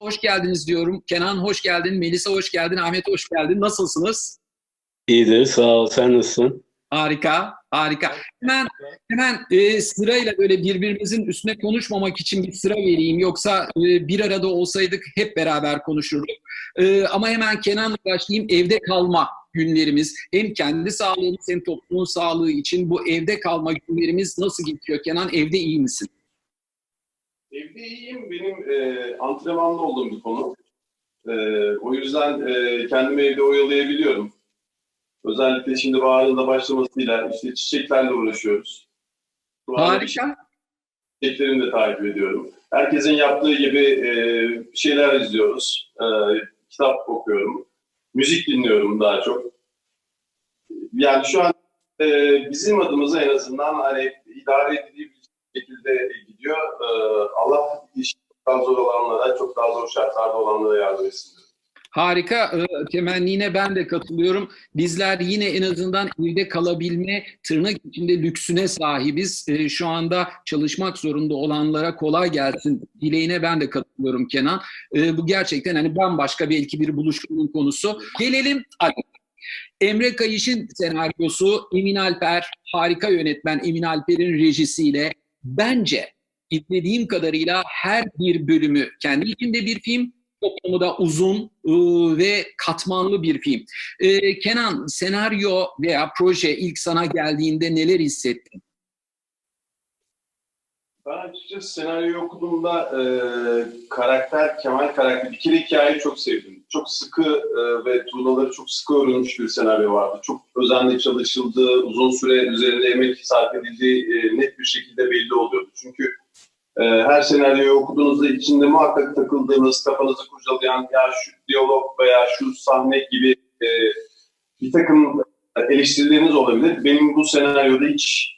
hoş geldiniz diyorum. Kenan hoş geldin, Melisa hoş geldin, Ahmet hoş geldin. Nasılsınız? İyidir, sağ ol. Sen nasılsın? Harika, harika. Hemen sırayla böyle birbirimizin üstüne konuşmamak için bir sıra vereyim. Yoksa bir arada olsaydık hep beraber konuşurduk. Ama hemen Kenan'la başlayayım. Evde kalma günlerimiz hem kendi sağlığımız hem toplumun sağlığı için bu evde kalma günlerimiz nasıl geçiyor? Kenan evde iyi misin? Evde iyiyim. Benim antrenmanlı olduğum bir konu. O yüzden kendimi evde oyalayabiliyorum. Özellikle şimdi baharın da başlamasıyla işte çiçeklerle uğraşıyoruz. Şu anda Harika. çiçeklerimi de takip ediyorum. Herkesin yaptığı gibi şeyler izliyoruz. Kitap okuyorum. Müzik dinliyorum daha çok. Yani şu an bizim adımıza en azından hani idare edilebilecek şekilde gidiyor. Allah işi çok daha zor olanlara, çok daha zor şartlarda olanlara yardım etsin. Harika. Temennine ben de katılıyorum. Bizler yine en azından evde kalabilme tırnak içinde lüksüne sahibiz. Şu anda çalışmak zorunda olanlara kolay gelsin dileğine ben de katılıyorum Kenan. Bu gerçekten hani bambaşka belki bir buluşmanın konusu. Gelelim hadi. Emre Kayış'ın senaryosu, Emin Alper, harika yönetmen Emin Alper'in rejisiyle bence izlediğim kadarıyla her bir bölümü kendi içinde bir film, toplamı da uzun ve katmanlı bir film. Kenan, senaryo veya proje ilk sana geldiğinde neler hissettin? Ben açıkçası senaryoyu okuduğumda Kemal karakter, bir kere hikayeyi çok sevdim. Çok sıkı ve tuğlaları çok sıkı örülmüş bir senaryo vardı. Çok özenle çalışıldığı, uzun süre üzerinde emek sarf edildiği net bir şekilde belli oluyordu. Çünkü her senaryoyu okuduğunuzda içinde muhakkak takıldığınız, kafanızı kurcalayan ya şu diyalog veya şu sahne gibi bir takım eleştirileriniz olabilir. Benim bu senaryoda hiç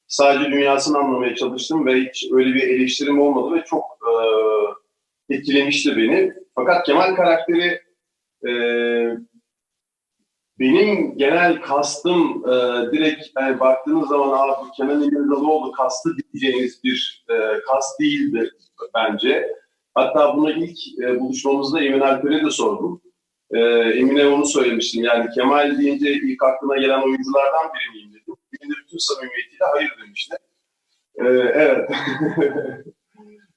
sadece dünyasını anlamaya çalıştım ve hiç öyle bir eleştirim olmadı ve çok etkilemişti beni. Fakat Kemal karakteri e, benim genel kastım direkt yani baktığınız zaman bu Kenan İmirzalıoğlu kastı diyeceğiniz bir kast değildi bence. Hatta bunu ilk buluşmamızda Emin Alper'e de sordum. Emin'e onu söylemiştim. Yani Kemal deyince ilk aklına gelen oyunculardan biri miyim dedim. Emin de bütün samimiyetiyle hayır demişti. Evet.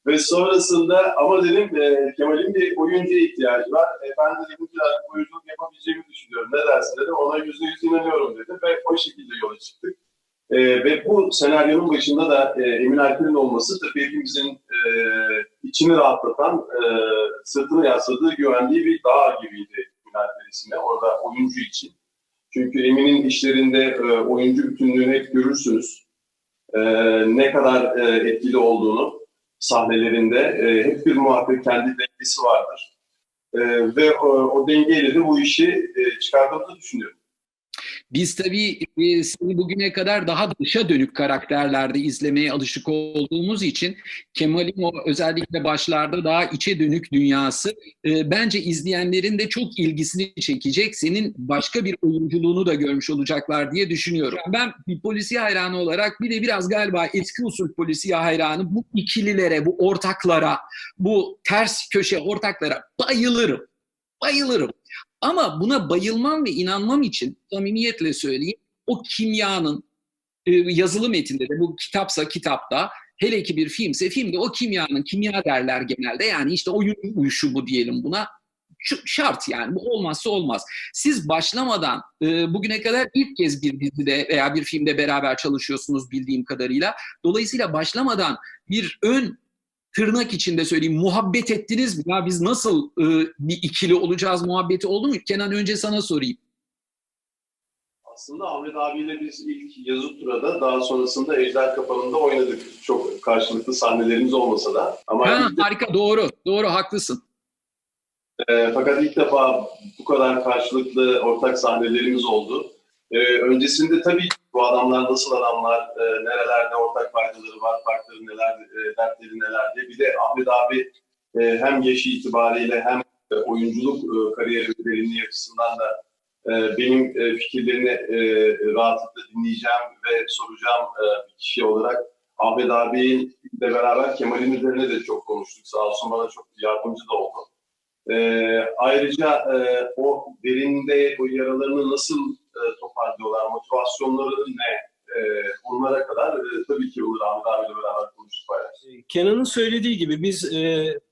Ve sonrasında ama dedim Kemal'in bir oyuncuya ihtiyacı var. Ben de dedim ki oyunculuk yapabileceğimi düşünüyorum. Ne dersin dedim. Ona %100 inanıyorum dedim. Ve o şekilde yola çıktık. Ve bu senaryonun başında da Emin Alper'in olması tabii hepimizin içini rahatlatan, sırtını yasladığı, güvendiği bir dağ gibiydi Emin Alper ismi. Orada oyuncu için. Çünkü Emin'in işlerinde oyuncu bütünlüğünü hep görürsünüz. Ne kadar etkili olduğunu sahnelerinde hep bir muhakkak kendi dengesi vardır. Ve o dengeyle de bu işi çıkardığımızı düşünüyorum. Biz tabii seni bugüne kadar daha dışa dönük karakterlerde izlemeye alışık olduğumuz için Kemal'in o özellikle başlarda daha içe dönük dünyası bence izleyenlerin de çok ilgisini çekecek. Senin başka bir oyunculuğunu da görmüş olacaklar diye düşünüyorum. Ben bir polisiye hayranı olarak bir de biraz galiba eski usul polisiye hayranı bu ikililere, bu ortaklara, bu ters köşe ortaklara bayılırım. Bayılırım. Ama buna bayılmam ve inanmam için samimiyetle söyleyeyim o kimyanın yazılı metinde de bu kitapsa kitapta hele ki bir filmse filmde o kimyanın kimya derler genelde yani işte oyun uyuşumu diyelim buna şart yani bu olmazsa olmaz. Siz başlamadan bugüne kadar ilk kez bir dizide veya bir filmde beraber çalışıyorsunuz bildiğim kadarıyla. Dolayısıyla başlamadan bir ön tırnak içinde söyleyeyim muhabbet ettiniz mi? Ya biz nasıl bir ikili olacağız muhabbeti oldu mu? Kenan önce sana sorayım. Aslında Ahmet abiyle biz ilk yazı turada daha sonrasında Ejder Kapanı'nda oynadık. Çok karşılıklı sahnelerimiz olmasa da. Ama Harika doğru. Doğru haklısın. fakat ilk defa bu kadar karşılıklı ortak sahnelerimiz oldu. Öncesinde tabii bu adamlar nasıl adamlar, nerelerde ortak faydaları var, farkları neler, dertleri neler diye. Bir de Ahmet abi hem yaşı itibariyle hem oyunculuk kariyeri ve derinliği açısından da benim fikirlerini rahatlıkla dinleyeceğim ve soracağım bir kişi olarak Ahmet abiyle beraber Kemal'in üzerine de çok konuştuk. Sağ olsun bana çok yardımcı da oldu. Ayrıca o derinde o yaralarını nasıl toparlıyorlar, motivasyonları ne? Onlara kadar tabii ki olur Ahmet abiyle beraber konuştuk paylaştık. Kenan'ın söylediği gibi biz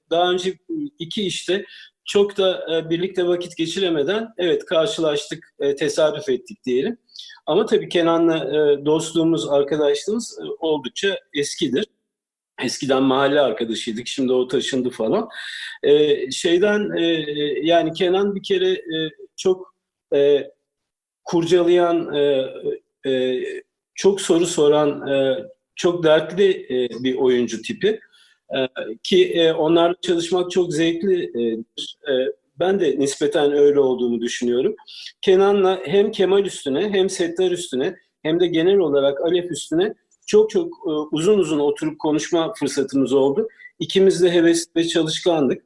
daha önce iki işte çok da birlikte vakit geçiremeden evet karşılaştık, tesadüf ettik diyelim. Ama tabii Kenan'la dostluğumuz, arkadaşlığımız oldukça eskidir. Eskiden mahalle arkadaşıydık, şimdi o taşındı falan. Yani Kenan bir kere çok kurcalayan, çok soru soran, çok dertli bir oyuncu tipi. Ki onlarla çalışmak çok zevklidir. Ben de nispeten öyle olduğunu düşünüyorum. Kenan'la hem Kemal üstüne hem Settar üstüne hem de genel olarak Alef üstüne çok uzun uzun oturup konuşma fırsatımız oldu. İkimiz de hevesli ve çalışkandık.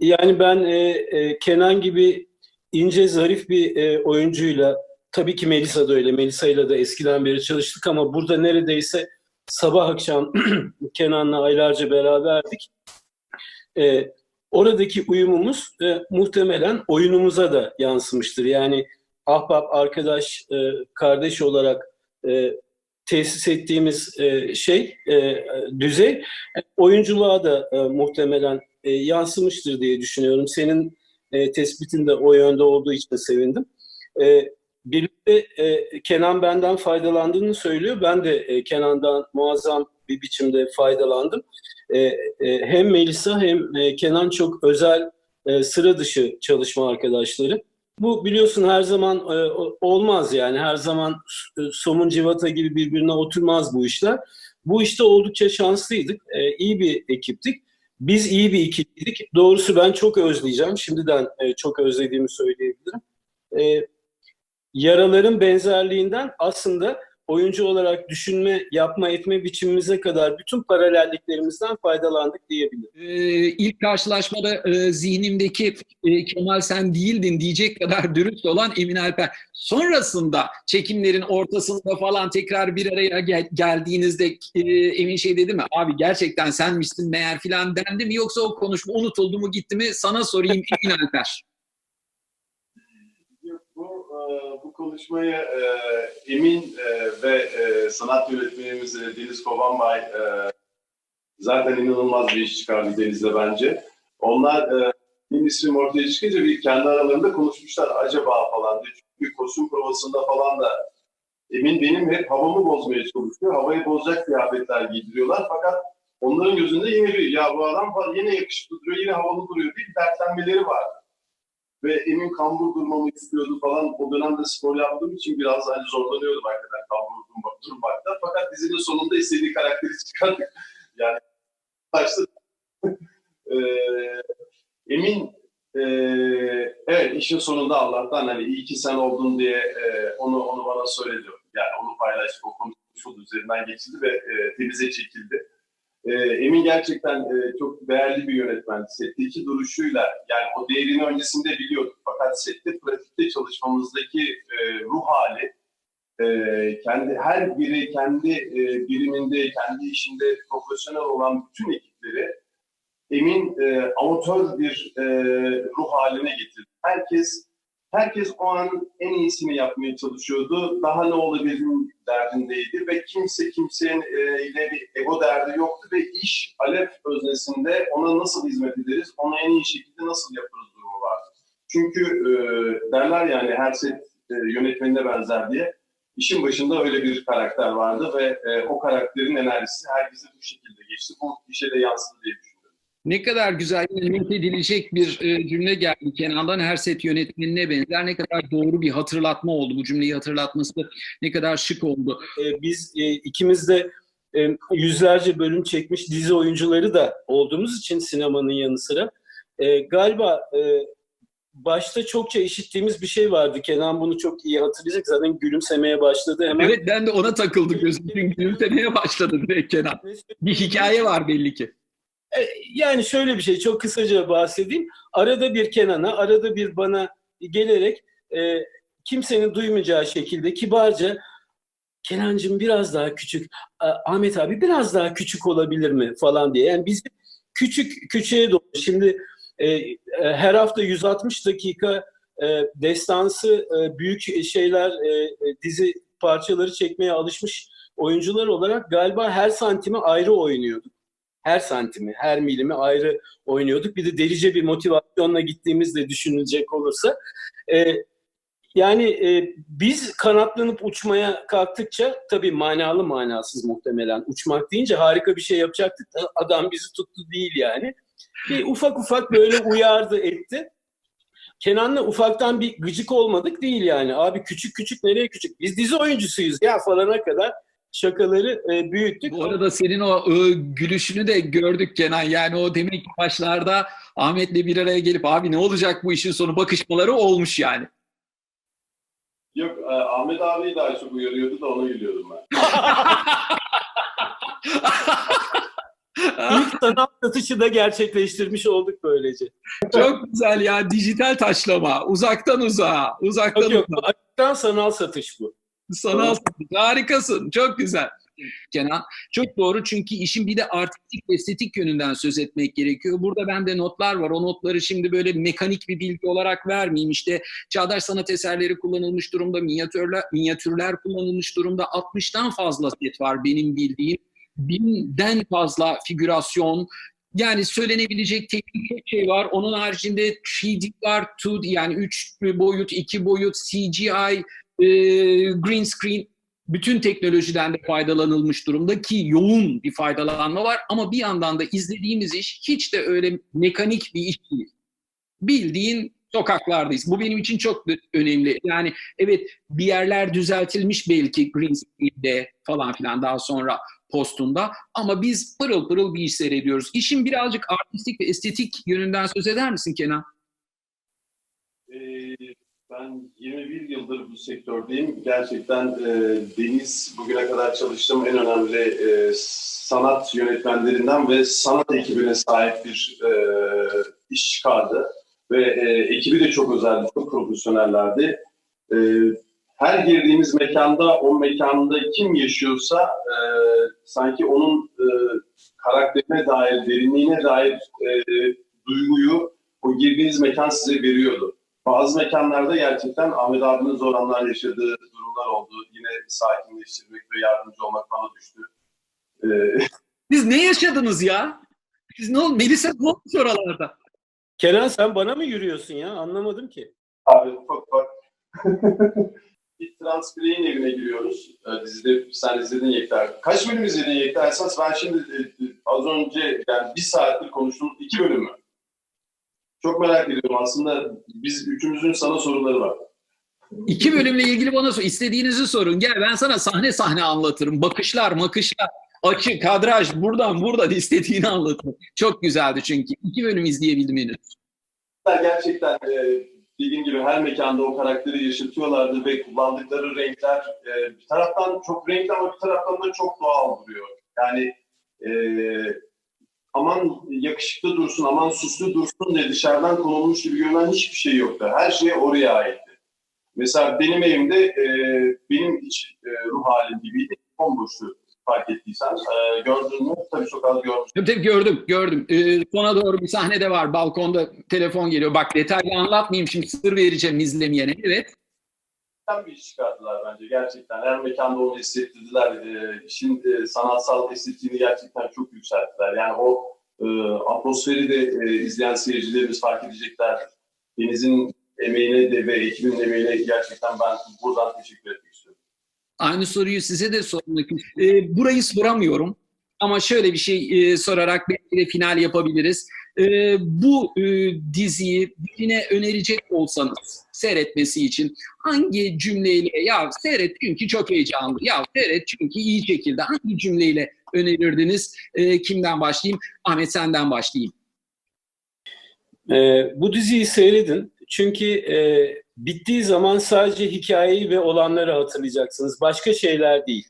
Yani ben Kenan gibi ince, zarif bir oyuncuyla, tabii ki Melisa da öyle, Melisa'yla da eskiden beri çalıştık ama burada neredeyse sabah akşam Kenan'la aylarca beraberdik. Oradaki uyumumuz muhtemelen oyunumuza da yansımıştır. Yani ahbap, arkadaş, kardeş olarak tesis ettiğimiz düzey oyunculuğa da muhtemelen yansımıştır diye düşünüyorum. Senin tespitin de o yönde olduğu için de sevindim. Birlikte Kenan benden faydalandığını söylüyor. Ben de Kenan'dan muazzam bir biçimde faydalandım. Hem Melisa hem Kenan çok özel, sıra dışı çalışma arkadaşları. Bu biliyorsun her zaman olmaz yani. Her zaman somun civata gibi birbirine oturmaz bu işler. Bu işte oldukça şanslıydık. İyi bir ekiptik. Biz iyi bir ikiliydik. Doğrusu ben çok özleyeceğim. Şimdiden çok özlediğimi söyleyebilirim. Yaraların benzerliğinden aslında oyuncu olarak düşünme, yapma, etme biçimimize kadar bütün paralelliklerimizden faydalandık diyebilirim. İlk karşılaşmada zihnimdeki Kemal sen değildin diyecek kadar dürüst olan Emin Alper. Sonrasında çekimlerin ortasında falan tekrar bir araya geldiğinizde Emin şey dedi mi? Abi gerçekten sen misin meğer filan dendi mi? Yoksa o konuşma unutuldu mu gitti mi? Sana sorayım Emin Alper. Bu konuşmayı Emin ve sanat yönetmenimiz Deniz Kobanbay zaten inanılmaz bir iş çıkardı Deniz'le bence. Onlar benim ismim ortaya çıkınca bir kendi aralarında konuşmuşlar acaba falan diye. Çünkü kostüm provasında falan da Emin benim hep havamı bozmaya çalışıyor. Havayı bozacak kıyafetler giydiriyorlar fakat onların gözünde yine bir ya bu adam falan yine yakışıklı duruyor, yine havalı duruyor diye bir dertlenmeleri vardı. Ve Emin kambur durmamı istiyordu falan. O dönemde spor yaptığım için biraz hani zorlanıyordum hakikaten kambur durmakta. Fakat dizinin sonunda istediği karakteri çıkardık. Yani başta Emin evet işin sonunda Allah'tan hani iyi ki sen oldun diye onu bana söyledi. Yani onu paylaştık, o konuşuldu, üzerinden geçildi ve temize çekildi. Emin gerçekten çok değerli bir yönetmen. Setteki duruşuyla yani o değerini öncesinde biliyorduk. Fakat sette pratikte çalışmamızdaki ruh hali her biri kendi biriminde, kendi işinde profesyonel olan bütün ekipleri Emin amatör bir ruh haline getirdi. Herkes o an en iyisini yapmaya çalışıyordu. Daha ne olabilirim derdindeydi ve kimsenin ile bir ego derdi yoktu ve iş Alef öznesinde ona nasıl hizmet ederiz, onu en iyi şekilde nasıl yaparız durumu vardı. Çünkü derler yani her set yönetmenine benzer diye. İşin başında öyle bir karakter vardı ve o karakterin enerjisi herkese bu şekilde geçti. Bu işe de yansıdı diye düşünüyorum. Ne kadar güzel not edilecek bir cümle geldi Kenan'dan, her set yönetmenine benzer. Ne kadar doğru bir hatırlatma oldu. Bu cümleyi hatırlatması ne kadar şık oldu. Biz ikimiz de yüzlerce bölüm çekmiş dizi oyuncuları da olduğumuz için sinemanın yanı sıra galiba başta çokça işittiğimiz bir şey vardı. Kenan bunu çok iyi hatırlayacak. Zaten gülümsemeye başladı hemen. Evet, ben de ona takıldım gözüm. Gülümsemeye başladı direkt Kenan. Bir hikaye var belli ki. Yani şöyle bir şey, çok kısaca bahsedeyim. Arada bir Kenan'a, arada bir bana gelerek kimsenin duymayacağı şekilde kibarca Kenancığım biraz daha küçük, Ahmet abi biraz daha küçük olabilir mi falan diye. Yani bizi küçüğe doğru. Şimdi her hafta 160 dakika destansı büyük şeyler, dizi parçaları çekmeye alışmış oyuncular olarak galiba her santimi ayrı oynuyorduk. Her santimi, her milimi ayrı oynuyorduk. Bir de delice bir motivasyonla gittiğimizde düşünülecek olursa. Yani biz kanatlanıp uçmaya kalktıkça, tabii manalı manasız muhtemelen uçmak deyince harika bir şey yapacaktık da adam bizi tuttu değil yani. Bir ufak ufak böyle uyardı etti. Kenan'la ufaktan bir gıcık olmadık değil yani. Abi küçük küçük nereye küçük? Biz dizi oyuncusuyuz ya falana kadar şakaları büyüttük. Bu arada senin o gülüşünü de gördük Kenan. Yani o demek ki başlarda Ahmet'le bir araya gelip abi ne olacak bu işin sonu bakışmaları olmuş yani. Yok, Ahmet abiyi daha çok uyarıyordu da ona gülüyordum ben. İlk sanat satışı da gerçekleştirmiş olduk böylece. Çok güzel ya, dijital taşlama. Uzaktan uzağa. Uzaktan Yok, uzağa. açıktan sanal satış bu. Sanal satış. Harikasın. Çok güzel. Kenan. Çok doğru, çünkü işin bir de artistik ve estetik yönünden söz etmek gerekiyor. Burada bende notlar var. O notları şimdi böyle mekanik bir bilgi olarak vermeyeyim. İşte çağdaş sanat eserleri kullanılmış durumda, minyatürler kullanılmış durumda. 60'tan fazla set var benim bildiğim. 1000'den fazla figürasyon. Yani söylenebilecek teknik çok şey var. Onun haricinde 3D var, 2D yani 3 boyut, 2 boyut, CGI, green screen, bütün teknolojiden de faydalanılmış durumda ki yoğun bir faydalanma var. Ama bir yandan da izlediğimiz iş hiç de öyle mekanik bir iş değil. Bildiğin sokaklardayız. Bu benim için çok önemli. Yani evet, bir yerler düzeltilmiş belki green screen'de falan filan daha sonra postunda, ama biz pırıl pırıl bir iş seyrediyoruz. İşin birazcık artistik ve estetik yönünden söz eder misin Kenan? Ben 21 yıldır bu sektördeyim. Gerçekten Deniz bugüne kadar çalıştığım en önemli sanat yönetmenlerinden ve sanat ekibine sahip bir iş çıkardı. Ve ekibi de çok özeldi, çok profesyonellerdi. Her girdiğimiz mekanda, o mekanda kim yaşıyorsa sanki onun karakterine dair, derinliğine dair duyguyu o girdiğiniz mekan size veriyordu. Bazı mekanlarda gerçekten Ahmet abinin zor anlar yaşadığı durumlar oldu. Yine sakinleştirmek ve yardımcı olmak bana düştü. Siz ne yaşadınız ya? Siz ne oldu? Melisa ne olmuş oralarda? Kenan sen bana mı yürüyorsun ya? Anlamadım ki. Abi ufak bir Transpirey'in evine giriyoruz. Dizide sen izledin Yekta. Kaç bölüm izledin Yekta? Esas ben şimdi az önce yani bir saattir konuştuğum 2 bölüm mü? Çok merak ediyorum. Aslında biz üçümüzün sana soruları var. 2 bölümle ilgili bana istediğinizi sorun. Gel ben sana sahne sahne anlatırım. Bakışlar, makışlar, açı, kadraj, buradan istediğini anlatırım. Çok güzeldi çünkü. 2 bölüm izleyebildim henüz. Gerçekten dediğim gibi her mekanda o karakteri yaşatıyorlardı ve kullandıkları renkler bir taraftan çok renkli ama bir taraftan da çok doğal duruyor. Yani aman yakışıklı dursun, aman süslü dursun diye dışarıdan konulmuş gibi görünen hiçbir şey yoktu. Her şey oraya aitti. Mesela benim evimde benim iç ruh halim gibiydi. Bomboştu fark ettiysen. Gördün mü? Tabii çok az görmüştüm. Tabii gördüm. Sona doğru bir sahne de var. Balkonda telefon geliyor. Bak detaylı anlatmayayım şimdi, sır vereceğim izlemeyene. Evet. Bir iş çıkarttılar bence gerçekten. Her mekanda onu hissettirdiler. İşin sanatsal estetiğini gerçekten çok yükselttiler. Yani o atmosferi de izleyen seyircilerimiz fark edeceklerdir. Deniz'in emeğine de ve ekibin emeğine gerçekten ben buradan teşekkür etmek istiyorum. Aynı soruyu size de sormak istiyorum. Burayı soramıyorum ama şöyle bir şey sorarak belki de final yapabiliriz. Bu diziyi birine önerecek olsanız seyretmesi için hangi cümleyle, ya seyret çünkü çok heyecanlı, ya seyret çünkü iyi şekilde, hangi cümleyle önerirdiniz? Kimden başlayayım? Ahmet senden başlayayım. Bu diziyi seyredin. Çünkü bittiği zaman sadece hikayeyi ve olanları hatırlayacaksınız. Başka şeyler değil.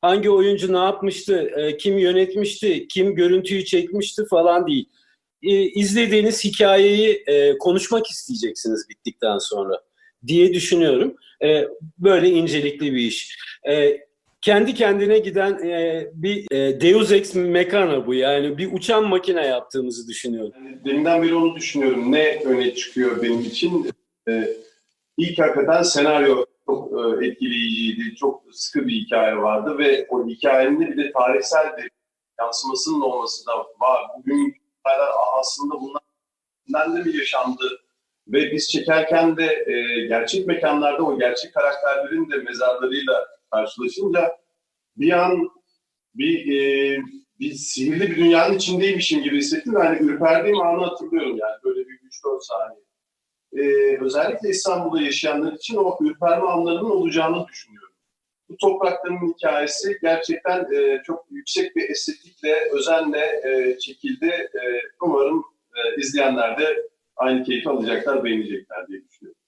Hangi oyuncu ne yapmıştı, kim yönetmişti, kim görüntüyü çekmişti falan değil. İzlediğiniz hikayeyi konuşmak isteyeceksiniz bittikten sonra diye düşünüyorum. Böyle incelikli bir iş. kendi kendine giden bir Deus Ex Machina bu. Yani bir uçan makine yaptığımızı düşünüyorum. Yani deminden beri onu düşünüyorum. Ne öne çıkıyor benim için? İlk hakikaten senaryo çok etkileyiciydi. Çok sıkı bir hikaye vardı ve o hikayenin de bir de tarihsel bir yansımasının olması da var. Bugün aslında bundan de mi yaşandı? Ve biz çekerken de gerçek mekanlarda o gerçek karakterlerin de mezarlarıyla karşılaşınca bir an bir sihirli bir dünyanın içindeymişim gibi hissettim. Yani ürperdiğim anı hatırlıyorum yani böyle bir 3-4 saniye. Özellikle İstanbul'da yaşayanlar için o ürperme anlarının olacağını düşünüyorum. Bu toprakların hikayesi gerçekten çok yüksek bir estetikle, özenle çekildi. Umarım izleyenler de aynı keyfi alacaklar, beğenecekler diye düşünüyorum.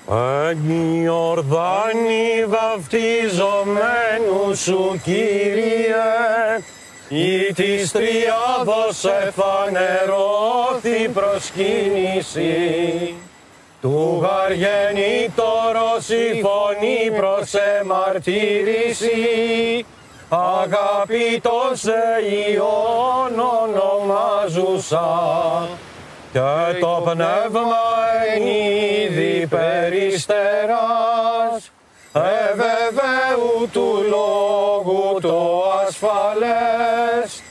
Άγιοι Ορδάνοι βαφτιζομένου σου Κύριε, ή της Τριάδος εφανερώθη προσκύνηση, του γαργενήτωρος η φωνή προς εμαρτύρηση, αγαπητός σε Υιόν ονομάζουσα, και το πνεύμα εν είδη περιστεράς, ευεβαίου του λόγου το ασφαλές,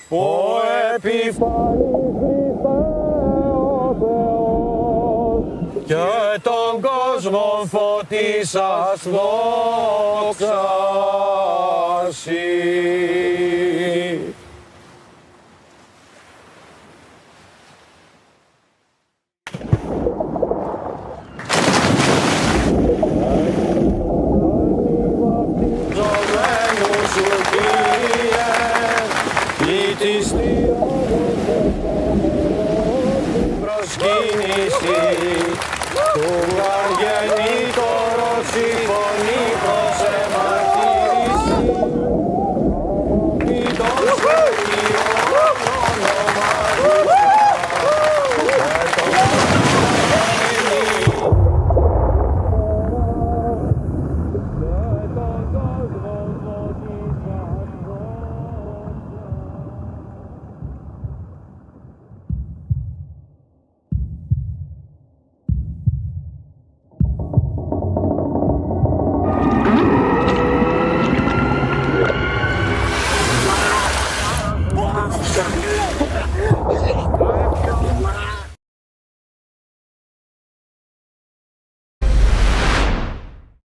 ο επιφανής Χριστέ ο Θεός, και τον κόσμο φωτίσας δόξασι.